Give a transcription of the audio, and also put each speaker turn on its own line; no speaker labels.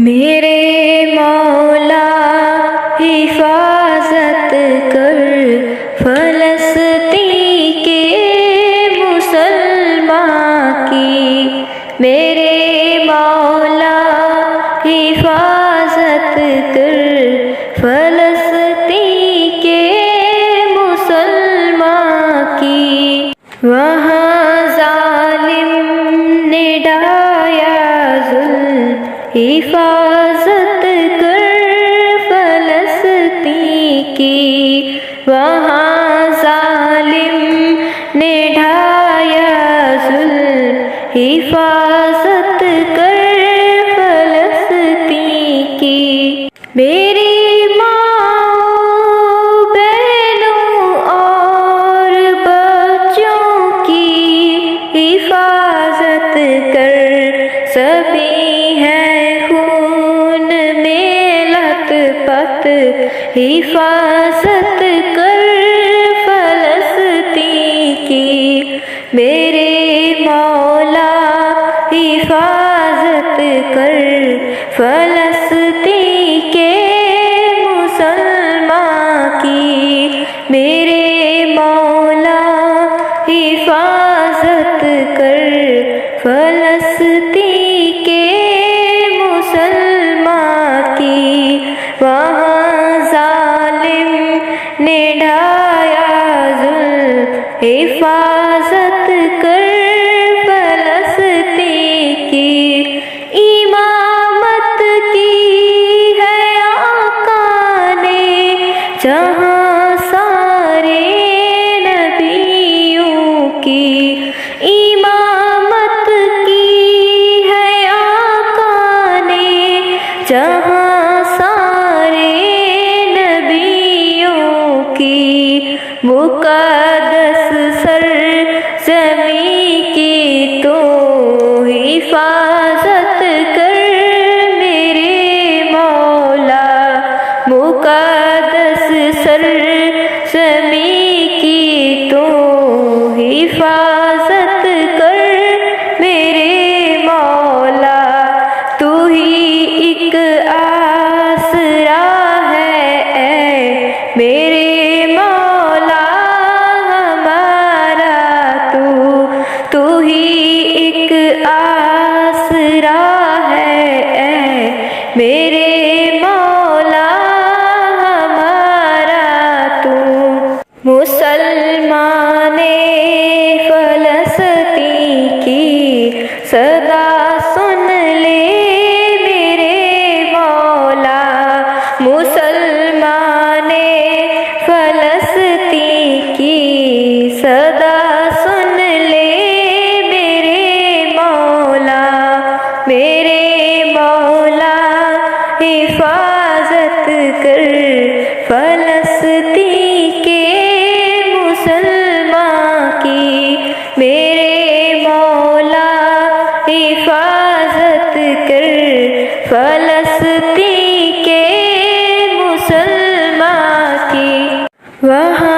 میرے مولا حفاظت کر فلسطین کے مسلمان کی، میرے مولا حفاظت کر فلسطین کے مسلمان کی۔ وہاں ظالم نے ڈھایا ظلم، حفاظت کر فلسطین کی۔ وہاں ظالم نے ڈھایا ظلم، حفاظت کر فلسطین کی۔ میری ماں بہنوں اور بچوں کی حفاظت کر، سبھی ہیں خون میں لت پت، حفاظت کر فلسطین کی۔ میرے مولا حفاظت کر فلسطین کے مسلمان کی، میرے مولا حفاظت کر فلسطین کے مسلمان کی۔ وہاں ظالم نے ڈھایا ظلم، حفاظت کر فلسطین کی۔ امامت کی ہے آقا نے جہاں سارے نبیوں کی، امامت کی ہے آقا نے جہاں سارے نبیوں کی۔ مقدس سر زمین کی تو حفاظت کر میرے مولا، مقدس سر زمین کی تو حفاظت کر میرے مولا۔ تو ہی ایک آسرا ہے اے میرے مولا ہمارا، تو ہی ایک آسرا ہے اے میرے مولا ہمارا تو۔ مسلمان فلسطین کی صدا سن لے میرے مولا، مسلمان فلسطین کی صدا سن لے میرے مولا، میرے مولا حفاظت کر فلسطین کے مسلمان کی، میرے مولا حفاظت کر فلسطین کے مسلمان کی۔ وہاں